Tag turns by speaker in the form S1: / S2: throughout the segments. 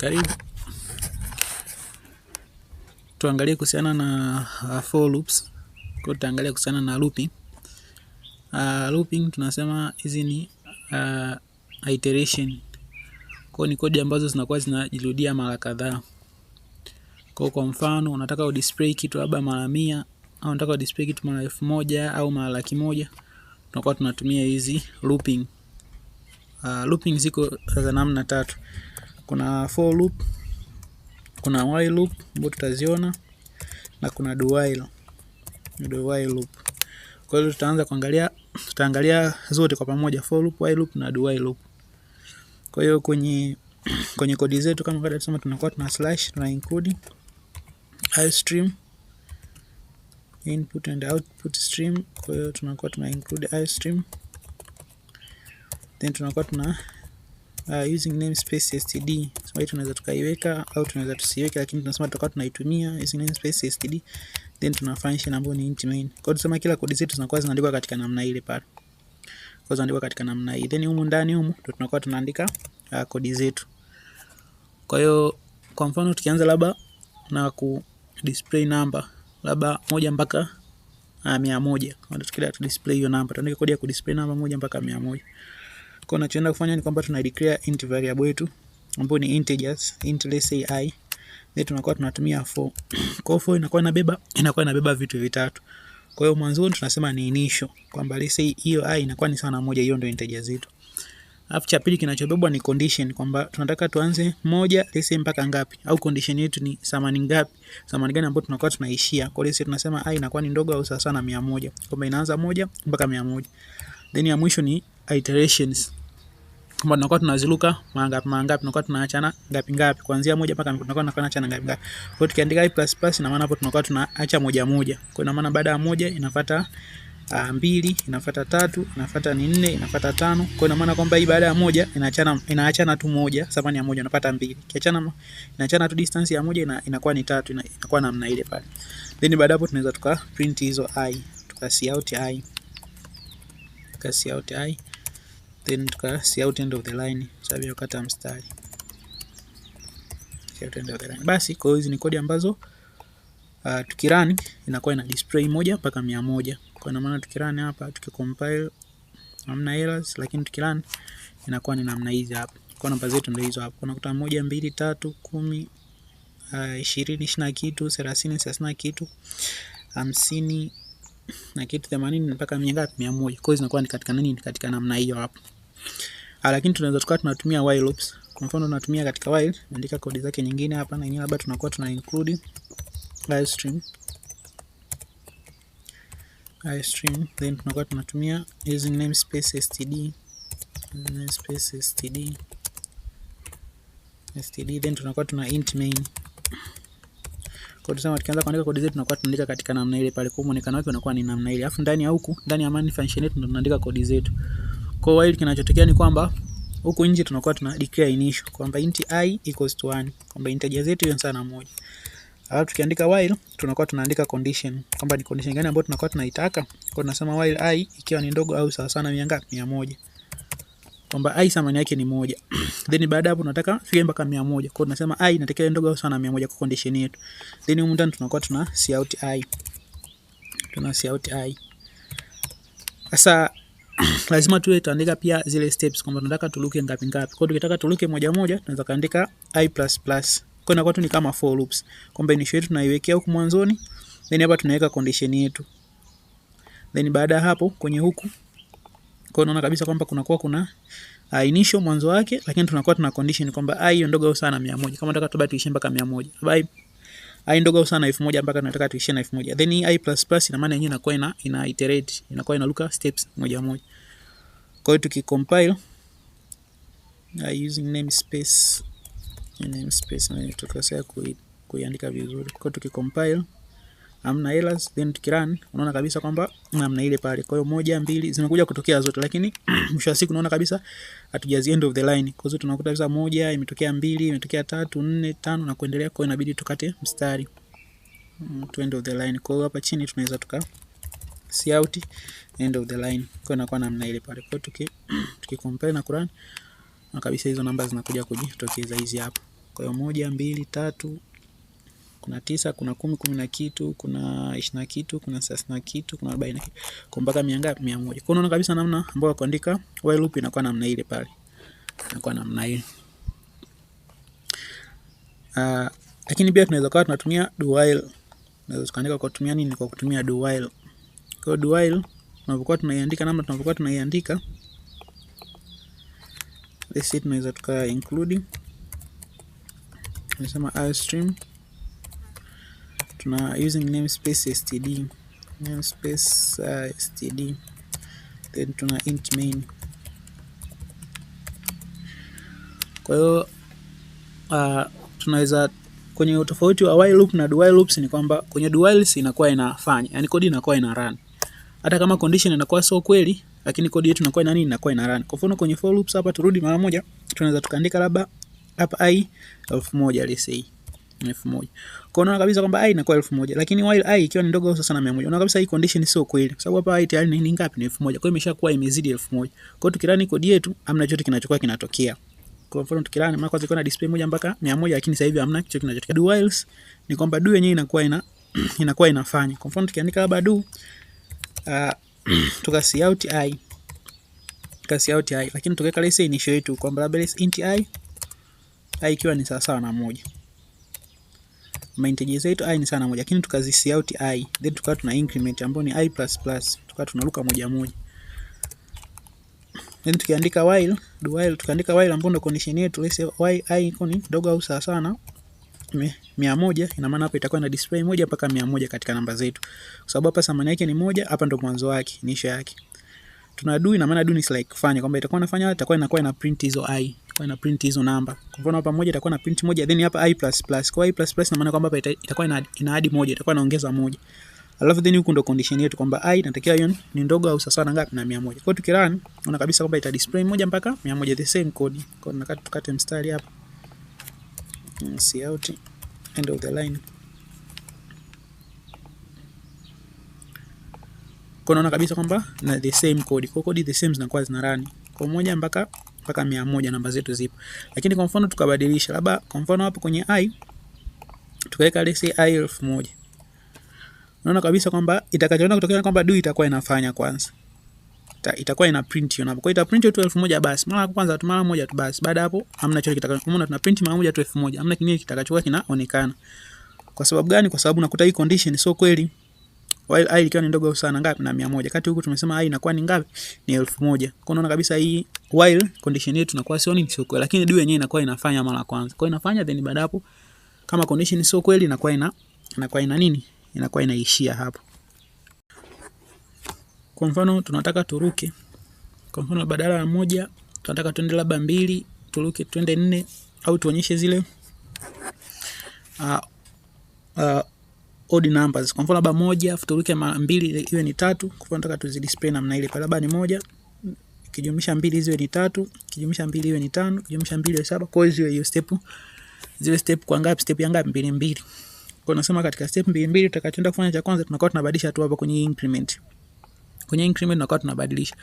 S1: Karibu tuangalie kuhusiana na for loops. Kwa tutaangalia kuhusiana na looping. Looping tunasema hizi ni iteration. Kwa ni kodi ambazo zinakuwa zinajirudia mara kadhaa. Kwa mfano unataka udisplay kitu labda mara 100 au unataka udisplay kitu mara 1000 au mara 100,000, tunakuwa tunatumia hizi looping. Looping ziko za namna tatu. Kuna for loop, kuna while loop ambayo tutaziona, na kuna do while loop. Kwa hiyo tutaangalia zote kwa pamoja, for loop, while loop na do while loop. Kwa hiyo kwenye kodi zetu kama kada tusema tunakuwa tuna slash, tuna include iStream input and output stream. Kwa hiyo tunakuwa tuna include iStream, then tunakuwa tuna using namespace std. So tunaweza tukaiweka au tunaweza tusiweke, lakini tunasema tutakuwa tunaitumia using namespace std, then tuna function ambayo ni int main. Kwa hiyo tusema kila kodi zetu zinakuwa zinaandikwa katika namna ile pale. Kwa zinaandikwa katika namna hii. Then humu ndani humu ndio tunakuwa tunaandika kodi zetu. Kwa hiyo kwa mfano tukianza labda na ku display number labda 1 mpaka 100. Kwa hiyo tukija tu display hiyo number, tuandike kodi ya ku display number 1 mpaka 100. Kwa hiyo tunachoenda kufanya ni kwamba tuna declare int variable yetu ambayo ni integers, int let's say I. Then tunakuwa tunatumia for. Kwa for inakuwa inabeba vitu vitatu. Kwa hiyo mwanzo tunasema ni initial, kwamba let's say hiyo I inakuwa ni sawa na 1, hiyo ndio integer zetu. Alafu cha pili kinachobebwa ni condition, kwamba tunataka tuanze 1 let's say mpaka ngapi, au condition yetu ni thamani ngapi, thamani gani ambayo tunakuwa tunaishia. Kwa hiyo tunasema I inakuwa ni ndogo au sawa na 100, kwamba inaanza 1 mpaka 100. Then ya mwisho ni iterations, kwamba tunakuwa tunaziruka mara ngapi, tunakuwa tunaachana ngapi kuanzia 1 mpaka tunakuwa tunaachana ngapi. Kwa hiyo tukiandika i++ ina maana hapo tunakuwa tunaacha 1. Kwa ina maana baada ya 1 inafuata 2, inafuata 3, inafuata 4, inafuata 5. Kwa ina maana kwamba hii baada ya 1 inaachana tu 1, thamani ya 1 unapata 2. Kiachana inaachana tu distance ya 1 inakuwa ni 3, inakuwa namna ile pale. Then baada hapo tunaweza tuka print hizo I, tuka cout I, then tuka cout end of the line, sababu ya kata mstari. Basi kwa hizo ni kodi ambazo tukirun inakuwa ina display 1 mpaka 100. Kwa maana tukirun hapa tukicompile hamna errors, lakini tukirun inakuwa ni namna hizi hapa. Kwa namba zetu ndio hizo hapa. Unakuta 1 2 3 10 20 20 kitu, 30 30 kitu, 50 na kitu, 80 mpaka 100. Kwa hiyo zinakuwa ni katika nini, katika namna hiyo hapa. Lakini tunaweza tukawa tunatumia while loops. Kwa mfano tunatumia katika while, andika kodi zake nyingine hapa, na yenyewe labda tunakuwa tuna include iStream, then tunakuwa tunatumia using namespace std, then tunakuwa tuna int main. Kwa tusema tukianza kuandika kodi zetu tunakuwa tunaandika katika namna ile pale, kwa muonekano wake unakuwa ni namna ile. Alafu ndani ya huku, ndani ya main function yetu tunaandika kodi zetu. Kwa while kinachotokea ni kwamba huku nje tunakuwa tuna declare initial, kwamba int I equals to 1, kwamba integer zetu hiyo sawa na 1. Alafu tukiandika while tunakuwa tunaandika condition, kwamba ni condition gani ambayo tunakuwa tunaitaka. Kwa tunasema while I ikiwa ni ndogo au sawa sana 100, kwamba I thamani yake ni 1. Then baada hapo tunataka fike mpaka 100. Kwa tunasema I inatakiwa ndogo au sawa na 100 kwa condition yetu. Then humu ndani tunakuwa tuna cout I. Sasa lazima tuwe tuandika pia zile steps, kwamba tunataka tuluke ngapi. Kwa hiyo tukitaka tuluke 1 tunaweza kaandika I++. Kwa inakuwa tu ni kama for loops, kwamba initial yetu tunaiwekea huku mwanzoni, then hapa tunaweka condition yetu. Then baada ya hapo kwenye huku, kwa unaona kabisa kwamba kuna initial mwanzo wake, lakini tunakuwa tuna condition kwamba I ndogo au sawa na 100. Kama nataka tubaki tuishie mpaka 100, bye I ndogo au sawa na 1000 mpaka tunataka tuishie na 1000. Then I++ ina maana yenyewe inakuwa ina iterate, inakuwa inaruka steps 1. Kwa hiyo tukicompile using namespace na tukosea kuiandika vizuri. Kwa hiyo tukicompile hamna errors, then tukirun unaona kabisa kwamba namna ile pale. Kwa hiyo 1 2 zimekuja kutokea zote, lakini mwisho wa siku unaona kabisa hatujazi end of the line. Kwa hiyo tunakuta kabisa 1 imetokea, 2 imetokea, 3 4 5 na kuendelea. Kwa hiyo inabidi tukate mstari to end of the line. Kwa hiyo hapa chini tunaweza tuka cout end of the line. Kwa hiyo inakuwa namna ile pale. Kwa hiyo tukicompile na kurun na kabisa hizo namba zinakuja kujitokeza hizi hapa. Kwa hiyo 1, 2, 3, kuna 9, kuna 10, 10 na kitu, kuna 20 na kitu, kuna 30 na kitu, kuna 40 na kitu. Kwa mpaka 100 ngapi? 100. Kwa hiyo unaona kabisa namna ambayo kuandika while loop inakuwa namna ile pale. Inakuwa namna ile. Lakini pia tunaweza kuwa tunatumia do while. Tunaweza tukaandika kwa kutumia nini? Kwa kutumia do while. Kwa hiyo do while tunapokuwa tunaiandika namna tunapokuwa tunaiandika, let's say tunaweza tuka include, tunasema iostream, tuna using namespace std, namespace std, then tuna int main. Kwa hiyo tunaweza, kwenye utofauti wa while loop na do while loops ni kwamba kwenye do whiles inakuwa inafanya, yani kodi inakuwa ina run hata kama condition inakuwa sio kweli, lakini kodi yetu inakuwa ina nini? Inakuwa ina run. Kwa mfano kwenye for loops hapa, turudi mara moja, tunaweza tukaandika labda hapa i 1000, let's say 1000. Kwa unaona kabisa kwamba i inakuwa 1000, lakini while i ikiwa ni ndogo au sana 100, unaona kabisa hii condition sio kweli, kwa sababu hapa i tayari ni ngapi? Ni 1000. Kwa hiyo imeshakuwa imezidi 1000. Kwa hiyo tukirani kodi yetu hamna chochote kinachokuwa kinatokea. Kwa mfano tukirani mara kwanza iko na display 1 mpaka 100, lakini sasa hivi hamna kitu kinachotokea. Do whiles ni kwamba do yenyewe inakuwa inafanya. Kwa mfano tukiandika labda do tukasi out i, lakini tukaweka let's say initial yetu kwamba labda int i ikiwa ni sawa na 1, integer zetu i ni sawa na 1, lakini tukazi out i, then tukawa tuna increment ambayo ni i++, tukawa tunaruka moja moja. Then tukiandika while, do while, tukaandika while ambapo ndo condition yetu, let's say y i iko ni ndogo au sawa sana 100, ina maana hapa itakuwa na display 1 mpaka 100 katika namba zetu, kwa sababu hapa thamani yake ni 1, hapa ndo mwanzo wake, initial yake. Tuna do, ina maana do ni like kufanya, kwamba itakuwa inafanya, itakuwa inakuwa ina print hizo i, itakuwa ina print hizo namba. Kwa mfano hapa 1 itakuwa na print 1, then hapa i++. Kwa i++ ina maana kwamba hapa itakuwa ina add 1, itakuwa inaongeza 1. Alafu then huko ndo condition yetu kwamba i inatakiwa hiyo ni ndogo au sawa na ngapi? Na 100. Kwa hiyo tukirun unaona kabisa kwamba ita display 1 mpaka 100, the same code. Kwa hiyo tukate mstari hapa, cout end of the line. Kwa unaona kabisa kwamba na the same code. Kwa code the same zinakuwa zina run kwa 1 mpaka 100 namba zetu zipo. Lakini kwa mfano tukabadilisha, labda kwa mfano hapo kwenye i tukaweka let's say i 1000. Unaona kabisa kwamba itakachoenda kutokea kwamba do itakuwa inafanya kwanza. Itakuwa ina print hiyo namba. Kwa hiyo ita print tu 1000 basi. Mara kwanza tu mara moja tu basi. Baada hapo hamna chochote kitakachokuwa, tuna print mara moja tu 1000. Hamna kingine kitakachokuwa kinaonekana. Kwa sababu gani? Kwa sababu nakuta hii condition sio kweli. While i ikiwa ni ndogo sana ngapi? Na 100. Kati huku tumesema i inakuwa ni ngapi? Ni 1000. Kwa unaona kabisa hii while condition yetu inakuwa sio nini? Sio kweli. Lakini do yenyewe inakuwa inafanya mara kwanza. Kwa hiyo inafanya, then baada hapo kama condition sio kweli inakuwa ina nini? Inakuwa inaishia hapo. Kwa mfano tunataka turuke, kwa mfano badala ya 1 tunataka tuende labda 2, turuke twende 4, au tuonyeshe zile odd numbers. Kwa mfano labda 1 afu turuke mara 2 iwe ni 3. Kwa mfano nataka tuzi display namna ile pale, labda ni 1 kijumlisha 2 hizo ni 3, kijumlisha 2 iwe ni 5, kijumlisha 2 iwe 7. Kwa hiyo step, zile step kwa ngapi? Step ya ngapi? 2 2. Kwa nasema katika step 2 2 tutakachoenda kufanya cha kwanza tunakuwa tunabadilisha tu hapa kwenye increment. Kwenye increment tunakuwa tunabadilisha.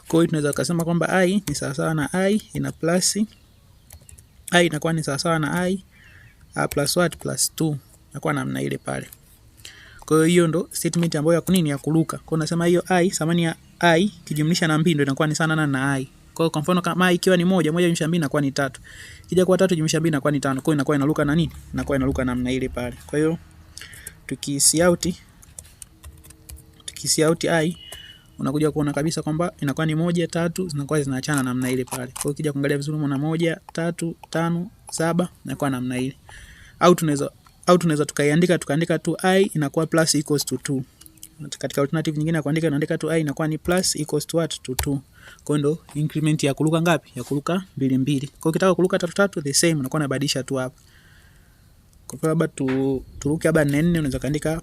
S1: Kwa hiyo tunaweza kusema kwamba i ni sawa na i ina plus, i inakuwa ni sawa na i plus what? Plus 2. Inakuwa namna ile pale. Kwa hiyo hiyo ndo statement ambayo ya kunini, ya kuruka. Kwa hiyo nasema hiyo i, thamani ya i kijumlisha na 2 ndo inakuwa ni sawa na i. Kwa hiyo kwa mfano kama i ikiwa ni 1, 1 jumlisha 2 inakuwa ni 3. Kija kwa 3 jumlisha 2 inakuwa ni 5. Kwa hiyo inakuwa inaruka na nini? Inakuwa inaruka namna ile pale. Kwa hiyo tukisi i unakuja kuona kabisa kwamba inakuwa ni 1 3 zinakuwa zinaachana namna ile pale. Kwa hiyo ukija kuangalia vizuri unaona 1 3 5 7 inakuwa namna ile. Au tunaweza tukaiandika tukaandika tu i inakuwa plus equals to 2. Katika alternative nyingine ya kuandika unaandika tu i inakuwa ni plus equals to what? To 2. Kwa hiyo ndo increment ya kuruka ngapi? Ya kuruka 2 2. Kwa hiyo ukitaka kuruka 3 3 the same unakuwa unabadilisha tu hapa. Kwa hiyo labda turuke labda 4 4 unaweza kaandika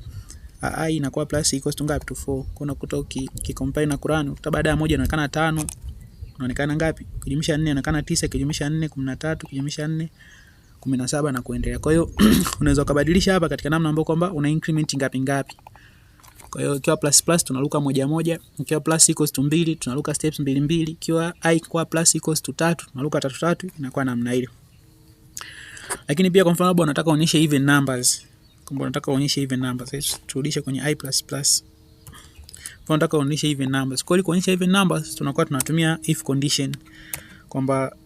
S1: i inakuwa plus equals to ngapi? To 4. Kwa unakuta ukicompare na Qur'an ukuta baada ya 1 inaonekana 5, unaonekana ngapi? Kujumlisha 4 inaonekana 9, kujumlisha 4 13, kujumlisha 4 17 na kuendelea. Kwa hiyo unaweza kubadilisha hapa katika namna ambayo kwamba una increment ngapi ngapi. Kwa hiyo ikiwa plus plus tunaruka moja moja, ikiwa plus equals to 2 tunaruka steps 2 2, ikiwa i kwa plus equals to 3 tunaruka 3 3, inakuwa namna ile. Lakini pia kwa mfano labda unataka uonyeshe even numbers. Kama unataka uonyeshe even numbers, turudishe kwenye i++. Kwa unataka uonyeshe even numbers. Kwa hiyo kuonyesha even numbers tunakuwa tunatumia if condition. Kwamba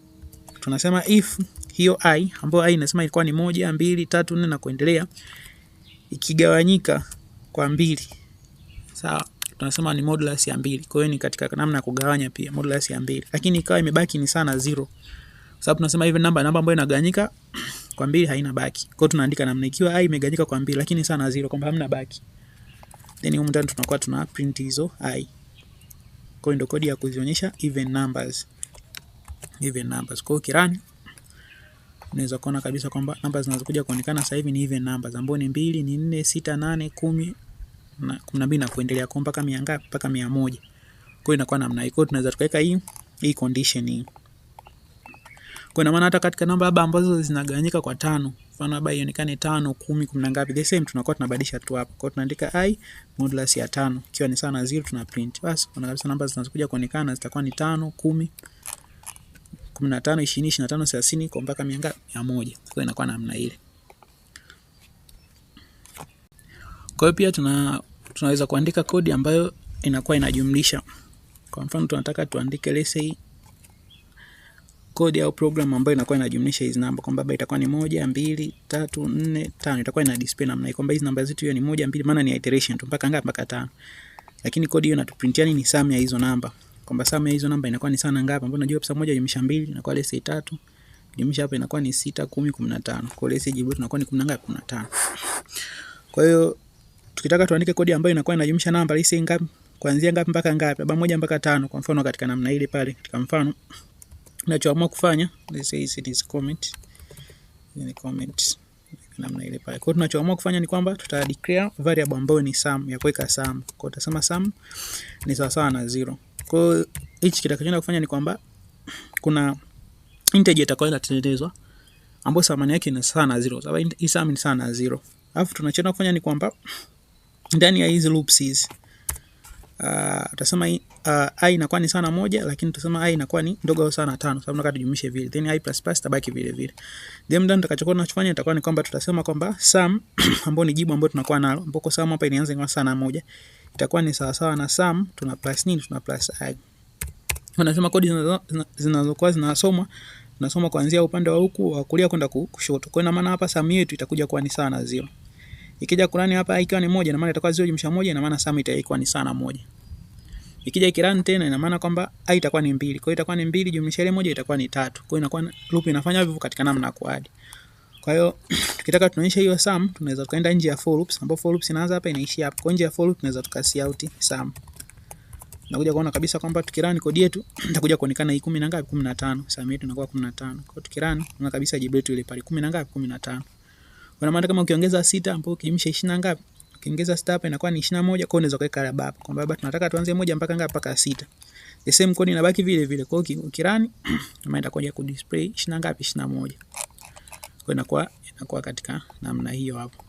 S1: tunasema if hiyo I ambayo I inasema ilikuwa ni 1, 2, 3, 4 na kuendelea ikigawanyika kwa 2. Sawa, tunasema ni modulus ya 2. Kwa hiyo ni katika namna ya kugawanya pia modulus ya 2. Lakini ikawa imebaki ni sana 0. Sababu tunasema even number ambayo inagawanyika kwa 2 haina baki. Kwa hiyo tunaandika namna ikiwa I imegawanyika kwa 2 lakini sana 0 kwamba hamna baki. Then huko ndani tunakuwa tuna print hizo I. Kwa hiyo ndio kodi ya kuzionyesha even numbers. Even numbers. Kwa hiyo kirani unaweza kuona kabisa kwamba numbers zinazokuja kuonekana sasa hivi ni even numbers ambapo ni 2, ni 4, 6, 8, 10 na 12 na kuendelea kwa mpaka 100 ngapi? Mpaka 100. Kwa hiyo inakuwa namna hiyo. Kwa hiyo tunaweza tukaweka hii condition hii. Kwa maana hata katika namba labda ambazo zinagawanyika kwa 5, mfano labda ionekane 5, 10, 10 ngapi, the same tunakuwa tunabadilisha tu hapo. Kwa hiyo tunaandika I modulus ya 5 ikiwa ni sawa na 0 tuna print. Basi kuna kabisa namba zinazokuja kuonekana zitakuwa ni 5, 10, 15, 20, 25, 30 kwa mpaka 100 ngapi? 100. Kwa hiyo inakuwa namna ile. Kwa hiyo pia tunaweza kuandika kodi ambayo inakuwa inajumlisha. Kwa mfano tunataka tuandike let's say kodi au program ambayo inakuwa inajumlisha hizi namba kwamba baba itakuwa ni 1, 2, 3, 4, 5. Itakuwa ina display namna hii kwamba hizi namba zetu hiyo ni 1, 2 maana ni iteration tu mpaka ngapi? Mpaka 5. Lakini kodi hiyo inatuprintia nini? Sum ya hizo namba. Kwamba sum ya hizo namba inakuwa ni sana ngapi? Ambapo unajua pesa 1 jumlisha 2 inakuwa let's say 3. Jumlisha hapa inakuwa ni 6, 10, 15. Kwa let's say jibu tunakuwa ni 10 ngapi? 15. Kwa hiyo tukitaka tuandike kodi ambayo inakuwa inajumlisha namba let's say ngapi? Kuanzia ngapi mpaka ngapi? Labda 1 mpaka 5 kwa mfano katika namna ile pale. Katika mfano tunachoamua kufanya let's say it is comment. Ni comment namna ile pale. Kwa hiyo tunachoamua kufanya ni kwamba tuta declare variable ambayo ni sum ya kuweka sum. Kwa hiyo tutasema sum ni sawa na 0. Kwa hiyo hichi kitakachoenda kufanya ni kwamba kuna integer itakayotengenezwa ambayo thamani yake ni sawa na 0. Sababu hii sum ni sawa na 0. Alafu tunachoenda kufanya ni kwamba ndani ya hizi loops hizi tutasema I inakuwa ni sana 1 lakini tutasema I inakuwa ni ndogo au sana 5 sababu nataka tujumlishe vile. Then I++ tabaki vile vile. Then ndani tutakachokuwa tunachofanya itakuwa ni kwamba tutasema kwamba sum ambayo ni jibu ambalo tunakuwa nalo ambapo sum hapa inaanza kwa sana 1 itakuwa ni sawa na sum tuna plus nini? Tuna plus I. Wanasema kodi zinazokuwa zinasomwa tunasoma kuanzia upande wa huku wa kulia kwenda kushoto. Kwa maana hapa sum yetu itakuja kuwa ni sawa na 0. Ikija kurani hapa ikiwa ni 1 na maana itakuwa 0 jumlisha 1 na maana sum itakuwa ni sawa na 1. Ikija ikirani tena ina maana kwamba I itakuwa ni 2. Kwa hiyo itakuwa ni 2 jumlisha ile 1 itakuwa ni 3. Kwa hiyo inakuwa loop inafanya hivyo katika namna ya kuadd. Kwa hiyo tukitaka tunaonyesha hiyo sum tunaweza tukaenda nje ya for loops ambapo for loops inaanza hapa inaishia hapa. Kwa nje ya for loop tunaweza tukasi out sum. Nakuja kuona kabisa kwamba tukirani kodi yetu itakuja kuonekana hii 10 na ngapi? 15. Sum yetu inakuwa 15. Kwa hiyo tukirani tunaona kabisa jibu letu ile pale 10 na ngapi? 15. Kwa maana kama ukiongeza 6 ambapo ukijumlisha 20 na ngapi? Ukiongeza 6 hapa inakuwa ni 21. Kwa hiyo unaweza kuweka hapa kwamba baba tunataka tuanze 1 mpaka ngapi? Mpaka 6. The same code inabaki vile vile. Kwa hiyo ukirani kama itakuja ku display 20 na ngapi? 21. Kwa hiyo inakuwa katika namna hiyo hapo.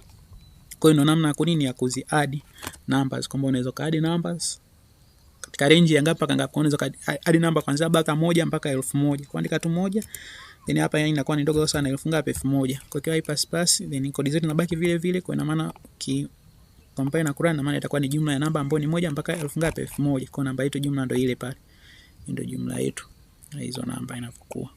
S1: Kwa hiyo ndo namna ya kunini ya kuzi add numbers kwamba unaweza ka add numbers katika range ya ngapi mpaka ngapi. Unaweza ka add number kuanzia mpaka 1 mpaka 1000. Kuandika tu 1 then hapa inakuwa ni ndogo sana 1000 ngapi? 1000. Kwa hiyo I++ then code zetu inabaki vile vile. Kwa maana compare na kurani na maana itakuwa ni jumla ya namba ambayo ni 1 mpaka 1000 ngapi? 1000. Kwa namba yetu jumla ndio ile pale. Ndio jumla yetu na hizo namba inapokuwa.